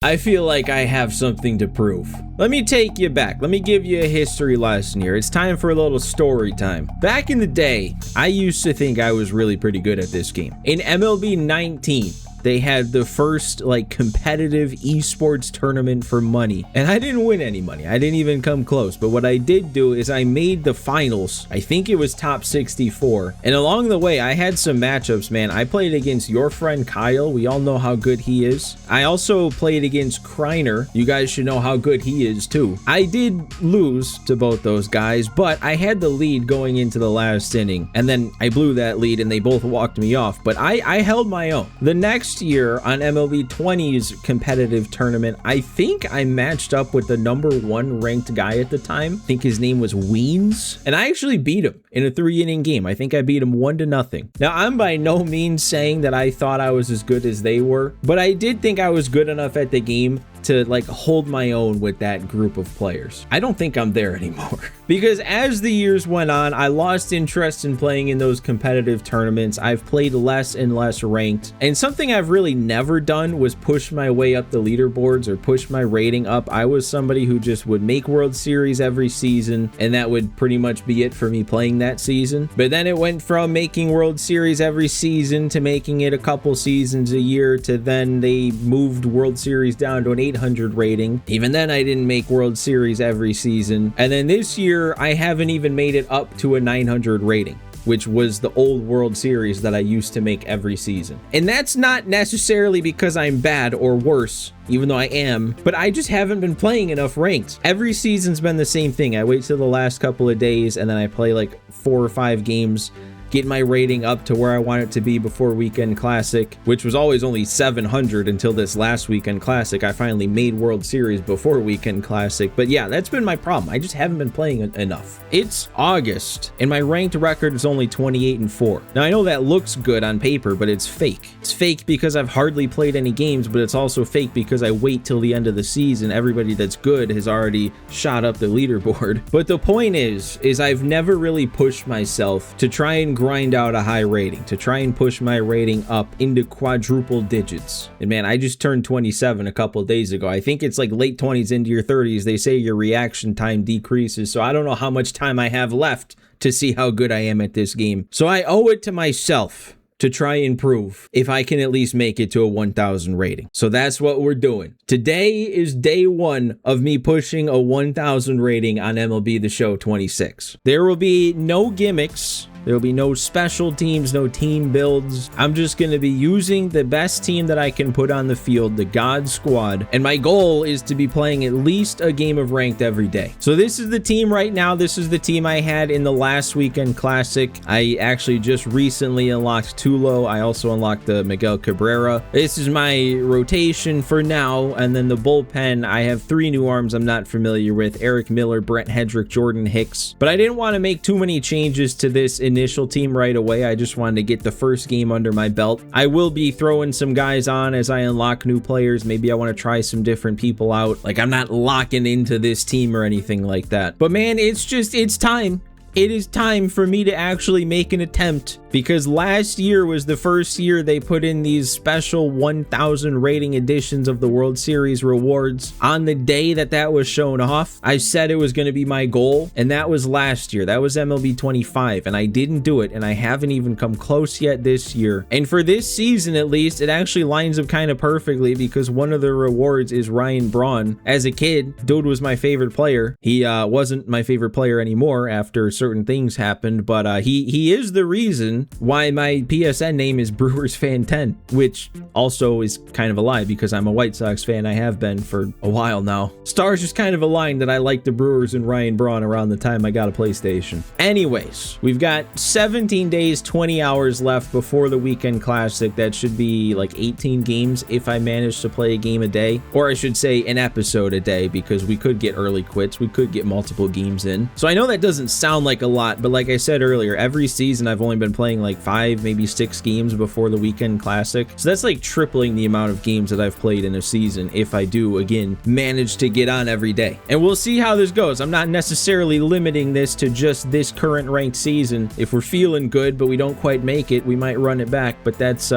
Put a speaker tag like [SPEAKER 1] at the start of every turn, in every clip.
[SPEAKER 1] I feel like I have something to prove. Let me take you back. Let me give you a history lesson here. It's time for a little story time. Back in the day, I used to think I was really pretty good at this game. In MLB 19, they had the first competitive esports tournament for money, and I didn't win any money. I didn't even come close. But what I did do is I made the finals. I think it was top 64, and along the way I had some matchups, man. I played against your friend Kyle. We all know how good he is. I also played against Kreiner. You guys should know how good he is too. I did lose to both those guys, but I had the lead going into the last inning, and then I blew that lead and they both walked me off, but I held my own. The next year on MLB 20's competitive tournament, I think I matched up with the #1 ranked guy at the time. I think his name was Weens, and I actually beat him in a 3-inning game. I think I beat him 1-0. Now, I'm by no means saying that I thought I was as good as they were, but I did think I was good enough at the game to hold my own with that group of players. I don't think I'm there anymore because as the years went on, I lost interest in playing in those competitive tournaments. I've played less and less ranked, and something I've really never done was push my way up the leaderboards or push my rating up. I was somebody who just would make World Series every season, and that would pretty much be it for me playing that season. But then it went from making World Series every season to making it a couple seasons a year, to then they moved World Series down to an 800 rating. Even then, I didn't make World Series every season. And then this year, I haven't even made it up to a 900 rating, which was the old World Series that I used to make every season. And that's not necessarily because I'm bad or worse, even though I am, but I just haven't been playing enough ranked. Every season's been the same thing. I wait till the last couple of days and then I play 4 or 5 games, get my rating up to where I want it to be before Weekend Classic, which was always only 700 until this last Weekend Classic. I finally made World Series before Weekend Classic. But yeah, that's been my problem. I just haven't been playing enough. It's August, and my ranked record is only 28-4. Now, I know that looks good on paper, but it's fake. It's fake because I've hardly played any games, but it's also fake because I wait till the end of the season. Everybody that's good has already shot up the leaderboard. But the point is I've never really pushed myself to try and grind out a high rating, to try and push my rating up into quadruple digits. And man, I just turned 27 a couple days ago. I think it's late 20s into your 30s. They say your reaction time decreases, so I don't know how much time I have left to see how good I am at this game. So I owe it to myself to try and prove if I can at least make it to a 1,000 rating. So that's what we're doing. Today is day 1 of me pushing a 1,000 rating on MLB The Show 26. There will be no gimmicks. There will be no special teams, no team builds. I'm just going to be using the best team that I can put on the field, the God Squad. And my goal is to be playing at least a game of ranked every day. So this is the team right now. This is the team I had in the last Weekend Classic. I actually just recently unlocked Tulo. I also unlocked the Miguel Cabrera. This is my rotation for now. And then the bullpen, I have 3 new arms I'm not familiar with: Eric Miller, Brent Hedrick, Jordan Hicks. But I didn't want to make too many changes to this initial team right away. I just wanted to get the first game under my belt. I will be throwing some guys on as I unlock new players. Maybe I want to try some different people out. I'm not locking into this team or anything like that. But man, it's time. It is time for me to actually make an attempt, because last year was the first year they put in these special 1,000 rating editions of the World Series rewards. On the day that was shown off, I said it was going to be my goal, and that was last year. That was MLB 25, and I didn't do it, and I haven't even come close yet this year. And for this season, at least, it actually lines up kind of perfectly, because one of the rewards is Ryan Braun. As a kid, dude was my favorite player. He wasn't my favorite player anymore after certain things happened, but he is the reason why my PSN name is Brewers Fan 10, which also is kind of a lie because I'm a White Sox fan. I have been for a while now. Stars just kind of aligned that I liked the Brewers and Ryan Braun around the time I got a PlayStation. Anyways, we've got 17 days, 20 hours left before the Weekend Classic. That should be 18 games if I manage to play a game a day, or I should say an episode a day, because we could get early quits. We could get multiple games in. So I know that doesn't sound like a lot, but like I said earlier, every season I've only been playing 5, maybe 6 games before the Weekend Classic. So that's tripling the amount of games that I've played in a season if I do, again, manage to get on every day. And we'll see how this goes. I'm not necessarily limiting this to just this current ranked season. If we're feeling good, but we don't quite make it, we might run it back. But that's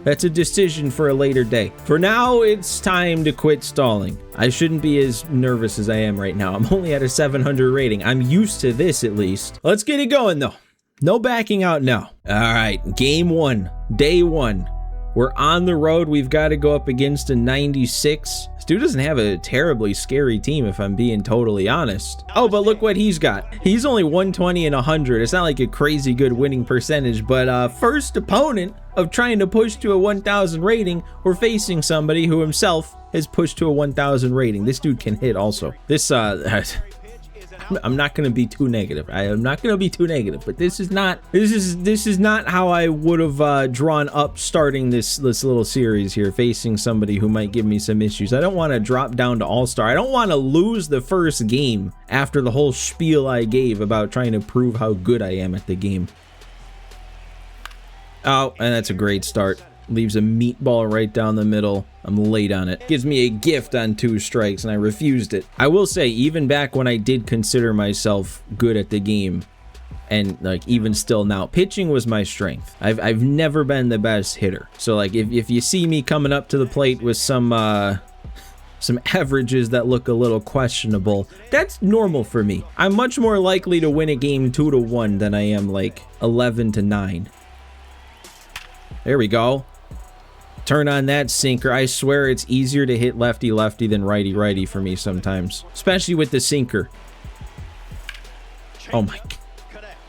[SPEAKER 1] That's a decision for a later day. For now, it's time to quit stalling. I shouldn't be as nervous as I am right now. I'm only at a 700 rating. I'm used to this at least. Let's get it going though. No backing out now. All right, game one, day one. We're on the road. We've got to go up against a 96. This dude doesn't have a terribly scary team, if I'm being totally honest. Oh, but look what he's got. He's only 120 and 100. It's not like a crazy good winning percentage, but first opponent of trying to push to a 1,000 rating, we're facing somebody who himself has pushed to a 1,000 rating. This dude can hit also. This, I'm not going to be too negative. I am not going to be too negative, but this is not how I would have drawn up starting this little series here, facing somebody who might give me some issues. I don't want to drop down to all-star. I don't want to lose the first game after the whole spiel I gave about trying to prove how good I am at the game. Oh, and that's a great start. Leaves a meatball right down the middle. I'm late on it. Gives me a gift on 2 strikes, and I refused it. I will say, even back when I did consider myself good at the game, and like even still now, pitching was my strength. I've never been the best hitter. So like if you see me coming up to the plate with some averages that look a little questionable, that's normal for me. I'm much more likely to win a game 2-1 than I am like 11-9. There we go. Turn on that sinker. I swear it's easier to hit lefty-lefty than righty-righty for me sometimes, especially with the sinker. Oh my God.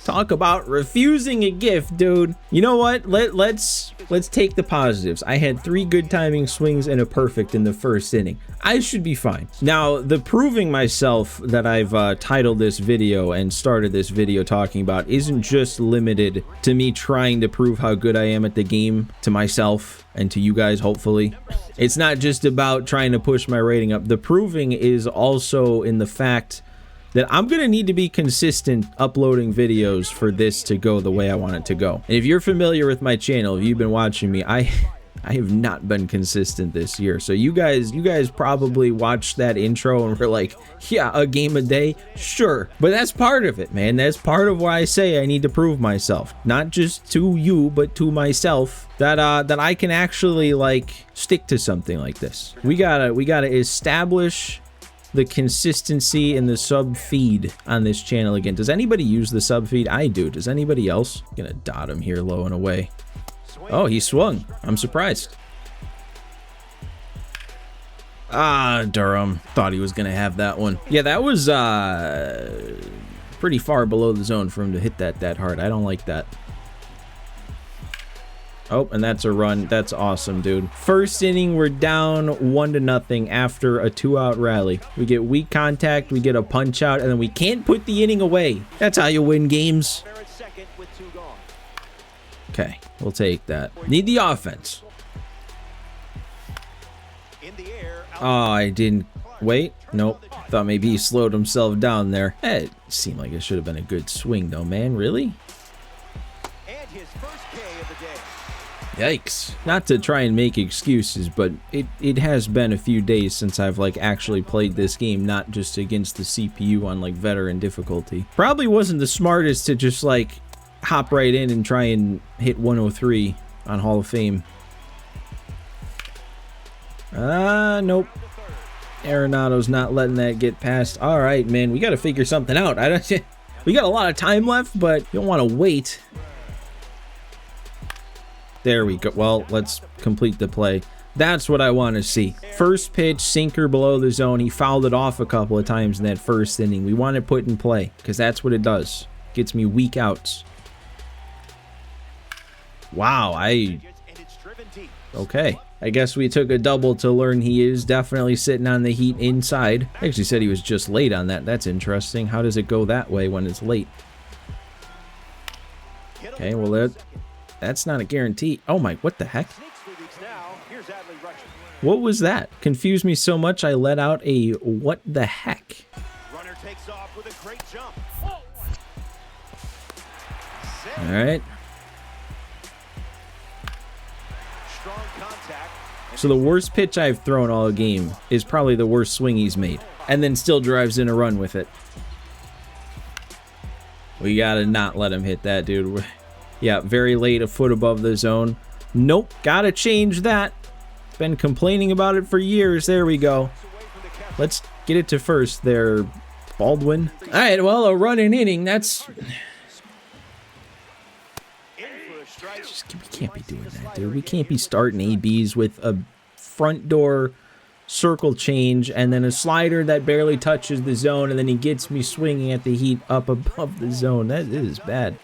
[SPEAKER 1] Talk about refusing a gift, dude. You know what? Let's take the positives. I had 3 good timing swings and a perfect in the first inning. I should be fine. Now, the proving myself that I've titled this video and started this video talking about isn't just limited to me trying to prove how good I am at the game to myself and to you guys, hopefully. It's not just about trying to push my rating up. The proving is also in the fact that I'm going to need to be consistent uploading videos for this to go the way I want it to go. And if you're familiar with my channel, if you've been watching me, I have not been consistent this year. So you guys probably watched that intro and were like, yeah, a game a day, sure. But that's part of it, man. That's part of why I say I need to prove myself, not just to you, but to myself, that I can actually like stick to something like this. We gotta establish the consistency in the sub feed on this channel again. Does anybody use the sub feed? I do. Does anybody else? I'm gonna dot him here low and away. Oh, he swung. I'm surprised. Ah, Durham. Thought he was gonna have that one. Yeah, that was pretty far below the zone for him to hit that hard. I don't like that. Oh, and that's a run. That's awesome, dude. First inning, we're down 1-0 after a 2-out rally. We get weak contact, we get a punch out, and then we can't put the inning away. That's how you win games. Okay, we'll take that. Need the offense. Oh, I didn't. Wait, nope. Thought maybe he slowed himself down there. It seemed like it should have been a good swing, though, man. Really? Yikes. Not to try and make excuses, but it has been a few days since I've like actually played this game, not just against the CPU on like veteran difficulty. Probably wasn't the smartest to just like hop right in and try and hit 103 on Hall of Fame. Nope. Arenado's not letting that get past. All right, man, we got to figure something out. We got a lot of time left, but you don't want to wait. There we go. Well, let's complete the play. That's what I want to see. First pitch, sinker below the zone. He fouled it off a couple of times in that first inning. We want to put in play because that's what it does. Gets me weak outs. Wow, okay. I guess we took a double to learn he is definitely sitting on the heat inside. I actually said he was just late on that. That's interesting. How does it go that way when it's late? Okay, well, that's not a guarantee. Oh my, what the heck? What was that? Confused me so much I let out a what the heck. Runner takes off with a great jump. All right. So the worst pitch I've thrown all game is probably the worst swing he's made, and then still drives in a run with it. We gotta not let him hit that, dude. Yeah, very late, a foot above the zone. Nope, gotta change that. Been complaining about it for years. There we go. Let's get it to first there, Baldwin. All right, well, a running inning, that's... We can't be doing that, dude. We can't be starting ABs with a front door circle change and then a slider that barely touches the zone, and then he gets me swinging at the heat up above the zone. That is bad.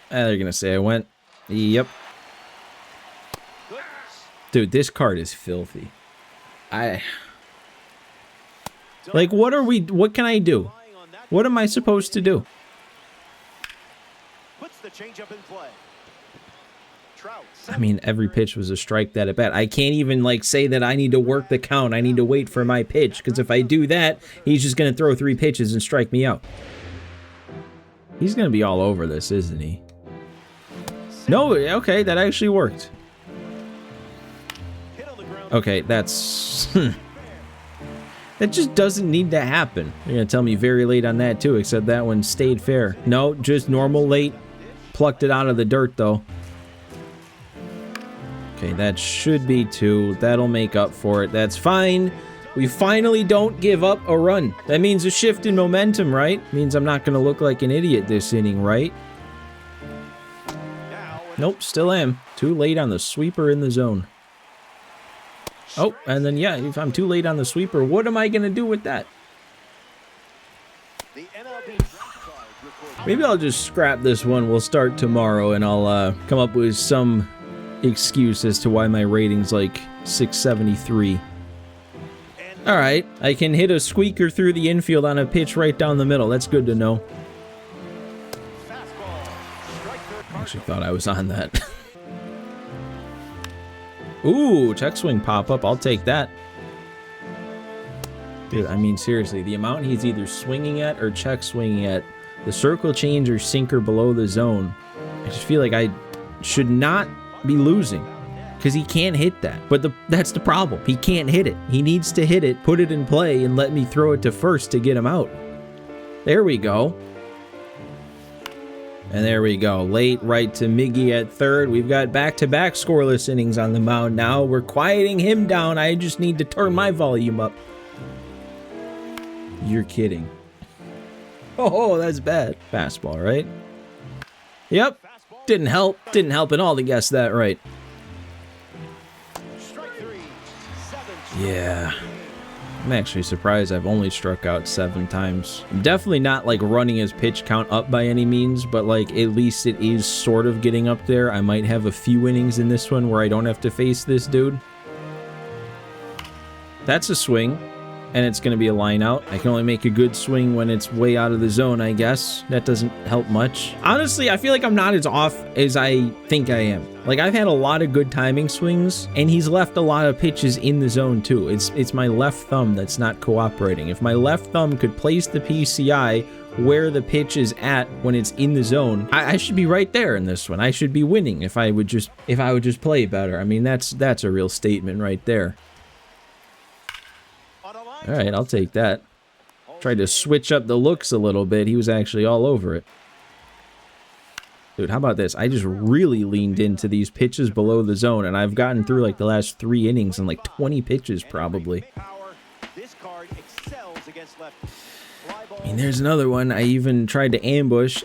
[SPEAKER 1] They're gonna say I went. Yep. Dude, this card is filthy. Like, what can I do? What am I supposed to do? I mean, every pitch was a strike that at bat. I can't even, like, say that I need to work the count. I need to wait for my pitch, because if I do that, he's just going to throw 3 pitches and strike me out. He's going to be all over this, isn't he? No, okay, that actually worked. Okay, that's... That just doesn't need to happen. You're going to tell me very late on that, too, except that one stayed fair. No, just normal late. Plucked it out of the dirt, though. Okay, that should be 2. That'll make up for it. That's fine. We finally don't give up a run. That means a shift in momentum, right? Means I'm not going to look like an idiot this inning, right? Nope, still am. Too late on the sweeper in the zone. Oh, and then, yeah, if I'm too late on the sweeper, what am I going to do with that? Maybe I'll just scrap this one. We'll start tomorrow, and I'll come up with some excuse as to why my rating's like 673. All right, I can hit a squeaker through the infield on a pitch right down the middle. That's good to know. I actually thought I was on that. Ooh, check swing pop-up. I'll take that. Dude, I mean, seriously, the amount he's either swinging at or check swinging at, the circle change or sinker below the zone, I just feel like I should not be losing because he can't hit that. But that's the problem. He can't hit it. He needs to hit it, put it in play, and let me throw it to first to get him out. There we go. And there we go. Late right to Miggy at third. We've got back-to-back scoreless innings on the mound now. We're quieting him down. I just need to turn my volume up. You're kidding. Oh, that's bad. Fastball, right? Yep. Didn't help. Didn't help at all to guess that right. Yeah. I'm actually surprised I've only struck out 7 times. I'm definitely not like running his pitch count up by any means, but like at least it is sort of getting up there. I might have a few innings in this one where I don't have to face this dude. That's a swing, and it's going to be a line out. I can only make a good swing when it's way out of the zone, I guess. That doesn't help much. Honestly, I feel like I'm not as off as I think I am. Like, I've had a lot of good timing swings, and he's left a lot of pitches in the zone, too. It's my left thumb that's not cooperating. If my left thumb could place the PCI where the pitch is at when it's in the zone, I should be right there in this one. I should be winning if I would just play better. I mean, that's a real statement right there. All right, I'll take that. Tried to switch up the looks a little bit. He was actually all over it. Dude, how about this? I just really leaned into these pitches below the zone, and I've gotten through like the last 3 innings and like 20 pitches probably. I mean, there's another one. I even tried to ambushed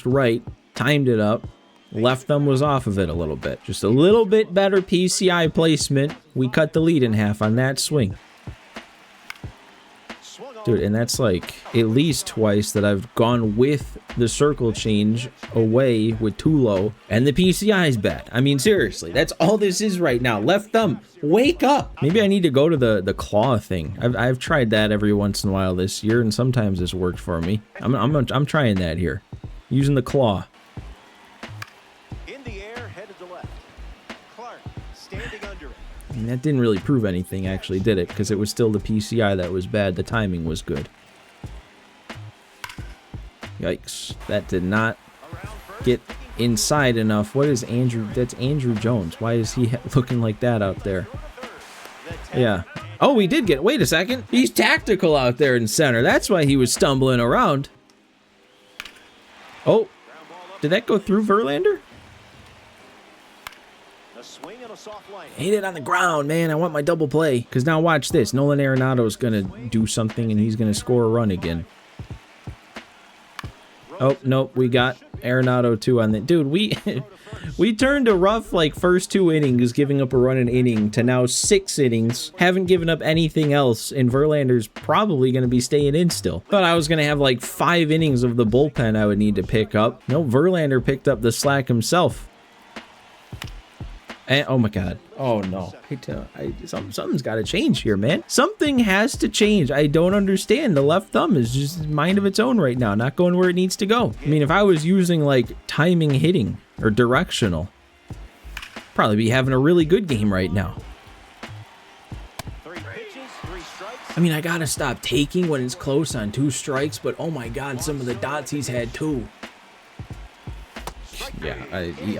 [SPEAKER 1] right, timed it up. Left thumb was off of it a little bit. Just a little bit better PCI placement. We cut the lead in half on that swing. Dude, and that's like at least twice that I've gone with the circle change away with too low, and the PCI is bad. I mean, seriously, that's all this is right now. Left thumb, wake up. Maybe I need to go to the claw thing. I've tried that every once in a while this year, and sometimes it's worked for me. I'm trying that here, using the claw. In the air, headed to left. Clark standing under it. And that didn't really prove anything, actually, did it? Because it was still the PCI that was bad. The timing was good. Yikes. That did not get inside enough. What is Andrew? That's Andrew Jones. Why is he looking like that out there? Yeah. Oh, we did get... Wait a second. He's tactical out there in center. That's why he was stumbling around. Oh. Did that go through Verlander? Hit it on the ground, man. I want my double play. Because now watch this. Nolan Arenado's going to do something and he's going to score a run again. Oh, nope. We got Arenado 2 on that. Dude, we turned a rough, like, first 2 innings, giving up a run an inning, to now 6 innings. Haven't given up anything else, and Verlander's probably going to be staying in still. Thought I was going to have, like, 5 innings of the bullpen I would need to pick up. No, Verlander picked up the slack himself. And, oh my God. Oh no. Something's got to change here, man. Something has to change. I don't understand. The left thumb is just mind of its own right now, not going where it needs to go. I mean, if I was using like timing hitting or directional, probably be having a really good game right now. I mean, I gotta stop taking when it's close on 2 strikes, but oh my God, some of the dots he's had too. Yeah,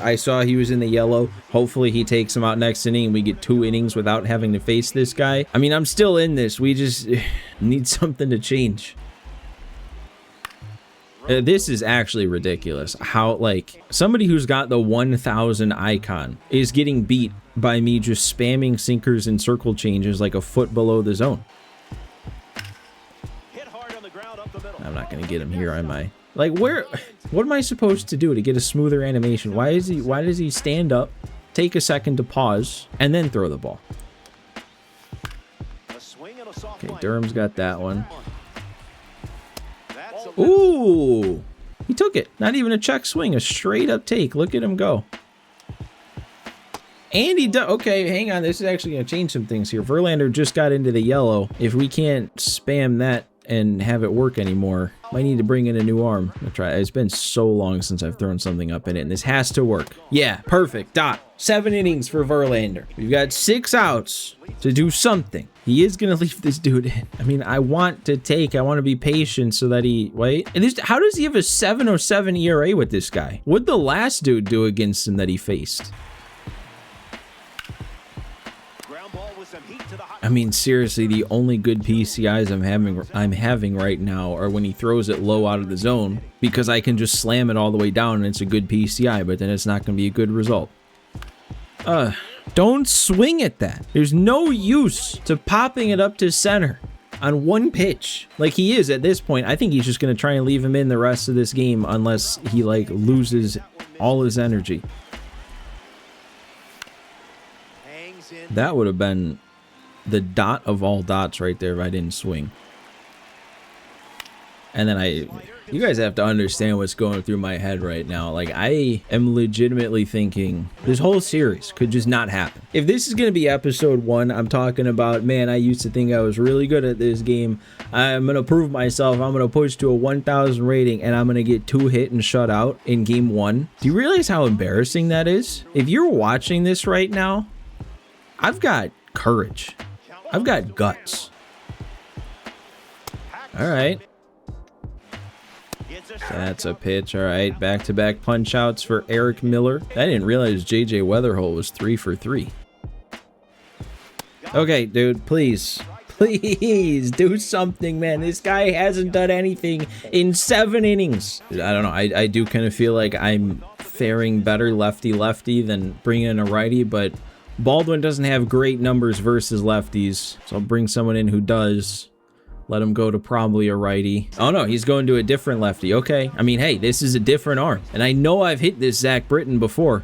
[SPEAKER 1] I saw he was in the yellow. Hopefully he takes him out next inning and we get 2 innings without having to face this guy. I mean, I'm still in this. We just need something to change. This is actually ridiculous. How, like, somebody who's got the 1000 icon is getting beat by me just spamming sinkers and circle changes like a foot below the zone. I'm not going to get him here, am I? Like, what am I supposed to do to get a smoother animation? Why does he stand up, take a second to pause, and then throw the ball? Okay, Durham's got that one. Ooh! He took it. Not even a check swing, a straight up take. Look at him go. And he does. Okay, hang on. This is actually going to change some things here. Verlander just got into the yellow. If we can't spam that and have it work anymore, might need to bring in a new arm. I'll try. It's been so long since I've thrown something up in it, and this has to work. Yeah, perfect. Dot. 7 innings for Verlander. We've got 6 outs to do something. He is gonna leave this dude in. I mean, I want to be patient so that he wait. And this, how does he have a 7.07 ERA with this guy? What'd the last dude do against him that he faced? I mean, seriously, the only good PCIs I'm having right now are when he throws it low out of the zone, because I can just slam it all the way down and it's a good PCI, but then it's not going to be a good result. Don't swing at that. There's no use to popping it up to center on 1 pitch like he is at this point. I think he's just going to try and leave him in the rest of this game unless he like loses all his energy. That would have been the dot of all dots right there if I didn't swing. And then you guys have to understand what's going through my head right now. Like, I am legitimately thinking this whole series could just not happen. If this is going to be episode 1, I'm talking about, man, I used to think I was really good at this game. I'm going to prove myself. I'm going to push to a 1000 rating and I'm going to get 2 hit and shut out in game 1. Do you realize how embarrassing that is? If you're watching this right now, I've got courage. I've got guts. All right. That's a pitch. All right. Back-to-back punch outs for Eric Miller. I didn't realize JJ Weatherholt was 3 for 3. Okay, dude, please do something, man. This guy hasn't done anything in 7 innings. I don't know. I do kind of feel like I'm faring better lefty-lefty than bringing in a righty, but Baldwin doesn't have great numbers versus lefties, so I'll bring someone in who does. Let him go to probably a righty. Oh no, he's going to a different lefty. Okay, I mean, hey, this is a different arm, and I know I've hit this Zach Britton before.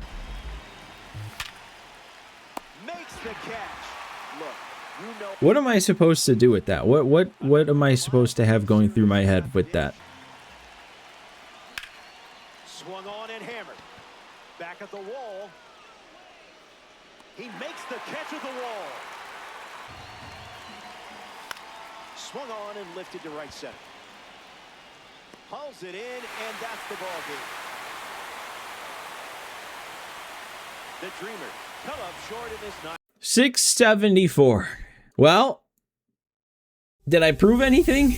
[SPEAKER 1] Makes the catch. Look, you know. What am I supposed to do with that? What am I supposed to have going through my head with that? Swung on and hammered. Back at the wall. He makes the catch of the wall. Swung on and lifted to right center. Hauls it in, and that's the ball game. The Dreamer come up short in this night. 674. Well, did I prove anything?